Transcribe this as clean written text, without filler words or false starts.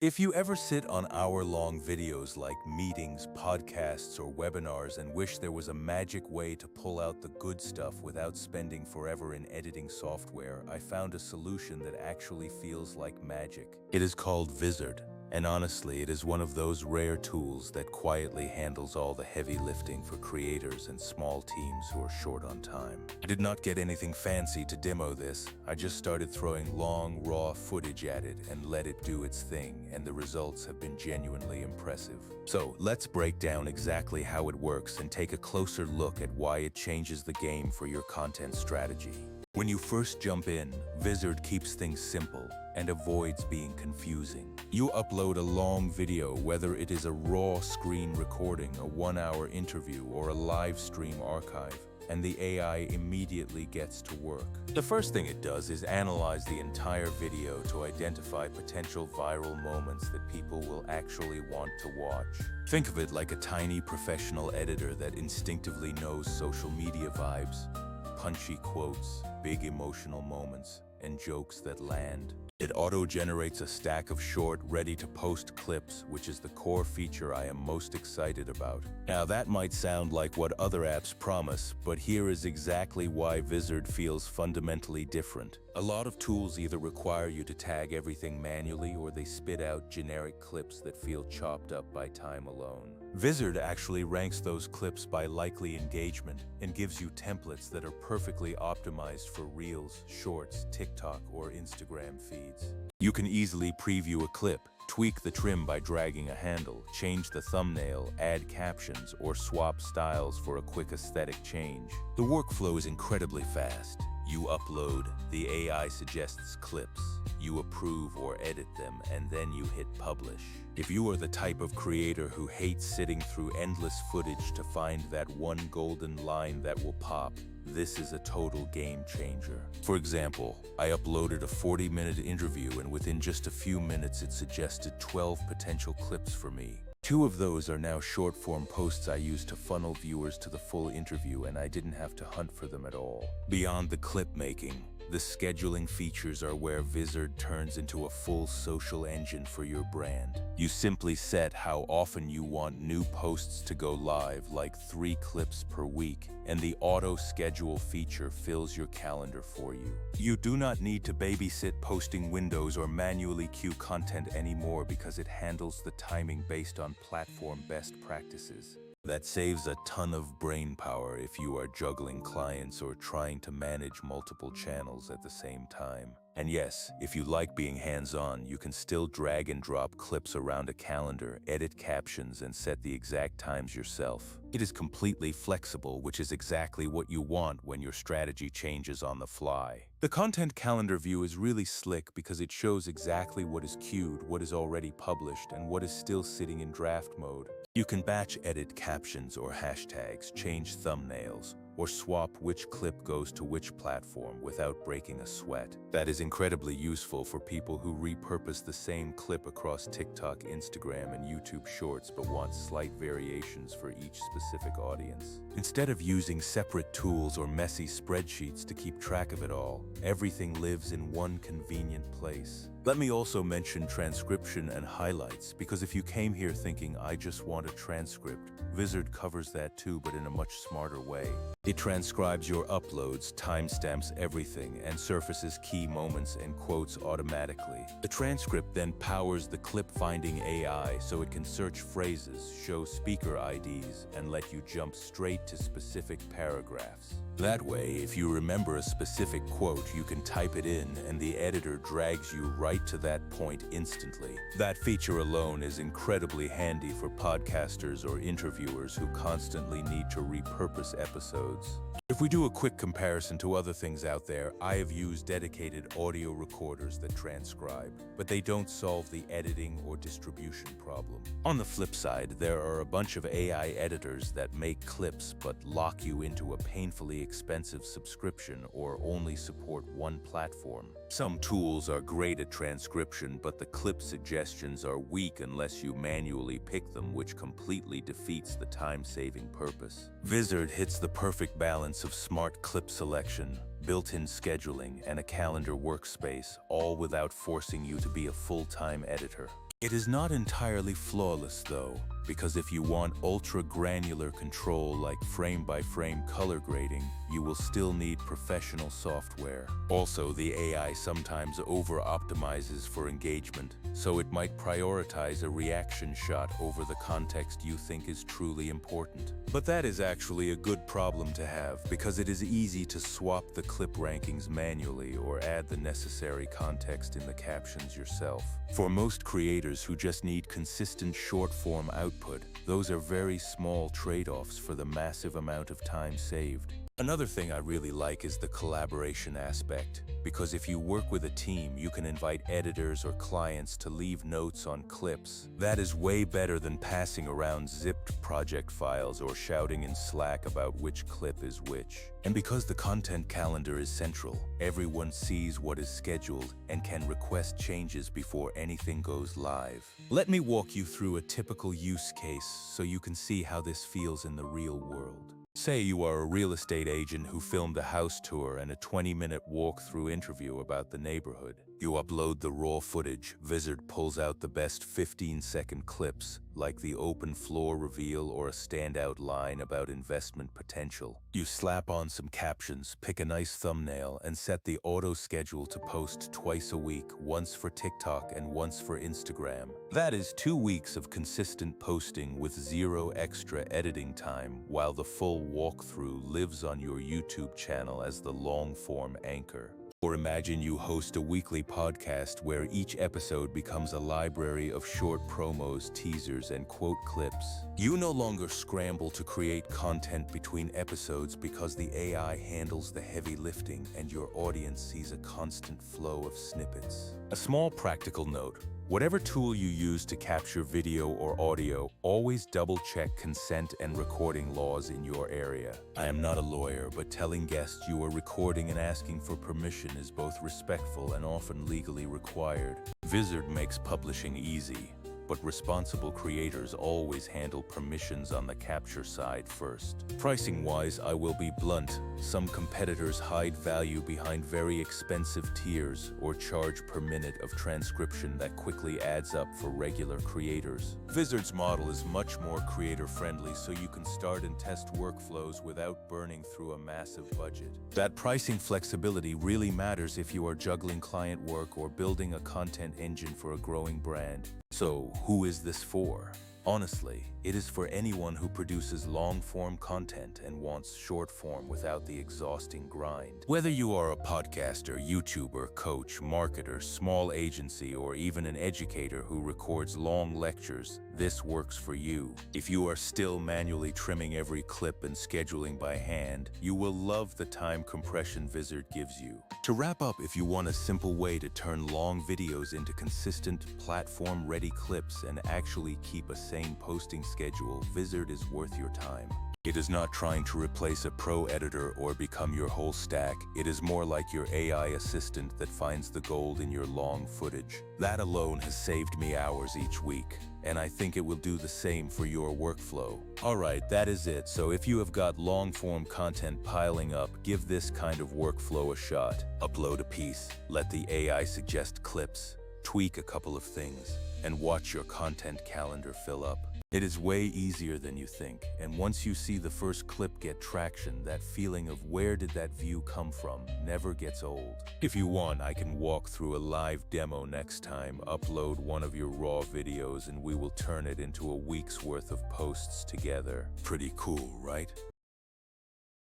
If you ever sit on hour-long videos like meetings, podcasts, or webinars and wish there was a magic way to pull out the good stuff without spending forever in editing software, I found a solution that actually feels like magic. It is called Vizard, and honestly, it is one of those rare tools that quietly handles all the heavy lifting for creators and small teams who are short on time. I did not get anything fancy to demo this. I just started throwing long, raw footage at it and let it do its thing, and the results have been genuinely impressive. So let's break down exactly how it works and take a closer look at why it changes the game for your content strategy. When you first jump in, Vizard keeps things simple and avoids being confusing. You upload a long video, whether it is a raw screen recording, a 1-hour interview, or a live stream archive, and the AI immediately gets to work. The first thing it does is analyze the entire video to identify potential viral moments that people will actually want to watch. Think of it like a tiny professional editor that instinctively knows social media vibes, punchy quotes, big emotional moments, and jokes that land. It auto-generates a stack of short, ready-to-post clips, which is the core feature I am most excited about. Now that might sound like what other apps promise, but here is exactly why Vizard feels fundamentally different. A lot of tools either require you to tag everything manually or they spit out generic clips that feel chopped up by time alone. Vizard actually ranks those clips by likely engagement and gives you templates that are perfectly optimized for Reels, Shorts, TikTok, or Instagram feeds. You can easily preview a clip, tweak the trim by dragging a handle, change the thumbnail, add captions, or swap styles for a quick aesthetic change. The workflow is incredibly fast. You upload, the AI suggests clips, you approve or edit them, and then you hit publish. If you are the type of creator who hates sitting through endless footage to find that one golden line that will pop, this is a total game changer. For example, I uploaded a 40-minute interview and within just a few minutes it suggested 12 potential clips for me. 2 of those are now short-form posts I use to funnel viewers to the full interview, and I didn't have to hunt for them at all. Beyond the clip making, the scheduling features are where Vizard turns into a full social engine for your brand. You simply set how often you want new posts to go live, like 3 clips per week, and the auto schedule feature fills your calendar for you. You do not need to babysit posting windows or manually queue content anymore because it handles the timing based on platform best practices. That saves a ton of brain power if you are juggling clients or trying to manage multiple channels at the same time. And yes, if you like being hands-on, you can still drag and drop clips around a calendar, edit captions, and set the exact times yourself. It is completely flexible, which is exactly what you want when your strategy changes on the fly. The content calendar view is really slick because it shows exactly what is queued, what is already published, and what is still sitting in draft mode. You can batch edit captions or hashtags, change thumbnails, or swap which clip goes to which platform without breaking a sweat. That is incredibly useful for people who repurpose the same clip across TikTok, Instagram, and YouTube Shorts but want slight variations for each specific audience. Instead of using separate tools or messy spreadsheets to keep track of it all, everything lives in one convenient place. Let me also mention transcription and highlights, because if you came here thinking I just want a transcript, Vizard covers that too, but in a much smarter way. It transcribes your uploads, timestamps everything, and surfaces key moments and quotes automatically. The transcript then powers the clip-finding AI so it can search phrases, show speaker IDs, and let you jump straight to specific paragraphs. That way, if you remember a specific quote, you can type it in and the editor drags you right to that point instantly. That feature alone is incredibly handy for podcasters or interviewers who constantly need to repurpose episodes. If we do a quick comparison to other things out there, I have used dedicated audio recorders that transcribe, but they don't solve the editing or distribution problem. On the flip side, there are a bunch of AI editors that make clips but lock you into a painfully expensive subscription or only support one platform. Some tools are great at transcription, but the clip suggestions are weak unless you manually pick them, which completely defeats the time-saving purpose. Vizard hits the perfect balance of smart clip selection, built-in scheduling, and a calendar workspace, all without forcing you to be a full-time editor. It is not entirely flawless though, because if you want ultra-granular control like frame-by-frame color grading, you will still need professional software. Also, the AI sometimes over-optimizes for engagement, so it might prioritize a reaction shot over the context you think is truly important. But that is actually a good problem to have, because it is easy to swap the clip rankings manually or add the necessary context in the captions yourself. For most creators who just need consistent short-form output, those are very small trade-offs for the massive amount of time saved. Another thing I really like is the collaboration aspect, because if you work with a team, you can invite editors or clients to leave notes on clips. That is way better than passing around zipped project files or shouting in Slack about which clip is which. And because the content calendar is central, everyone sees what is scheduled and can request changes before anything goes live. Let me walk you through a typical use case so you can see how this feels in the real world. Say you are a real estate agent who filmed a house tour and a 20-minute walkthrough interview about the neighborhood. You upload the raw footage. Vizard pulls out the best 15-second clips, like the open floor reveal or a standout line about investment potential. You slap on some captions, pick a nice thumbnail, and set the auto schedule to post twice a week, once for TikTok and once for Instagram. That is 2 weeks of consistent posting with zero extra editing time, while the full walkthrough lives on your YouTube channel as the long-form anchor. Or imagine you host a weekly podcast where each episode becomes a library of short promos, teasers, and quote clips. You no longer scramble to create content between episodes because the AI handles the heavy lifting and your audience sees a constant flow of snippets. A small practical note. Whatever tool you use to capture video or audio, always double-check consent and recording laws in your area. I am not a lawyer, but telling guests you are recording and asking for permission is both respectful and often legally required. Vizard makes publishing easy, but responsible creators always handle permissions on the capture side first. Pricing-wise, I will be blunt. Some competitors hide value behind very expensive tiers or charge per minute of transcription that quickly adds up for regular creators. Vizard's model is much more creator-friendly, so you can start and test workflows without burning through a massive budget. That pricing flexibility really matters if you are juggling client work or building a content engine for a growing brand. So, who is this for? Honestly, it is for anyone who produces long-form content and wants short-form without the exhausting grind. Whether you are a podcaster, YouTuber, coach, marketer, small agency, or even an educator who records long lectures, this works for you. If you are still manually trimming every clip and scheduling by hand, you will love the time compression Vizard gives you. To wrap up, if you want a simple way to turn long videos into consistent, platform-ready clips and actually keep a sane posting schedule, Vizard is worth your time. It is not trying to replace a pro editor or become your whole stack. It is more like your AI assistant that finds the gold in your long footage. That alone has saved me hours each week, and I think it will do the same for your workflow. Alright, that is it. So if you have got long-form content piling up, give this kind of workflow a shot. Upload a piece, let the AI suggest clips, tweak a couple of things, and watch your content calendar fill up. It is way easier than you think, and once you see the first clip get traction, that feeling of where did that view come from never gets old. If you want, I can walk through a live demo next time, upload one of your raw videos, and we will turn it into a week's worth of posts together. Pretty cool, right?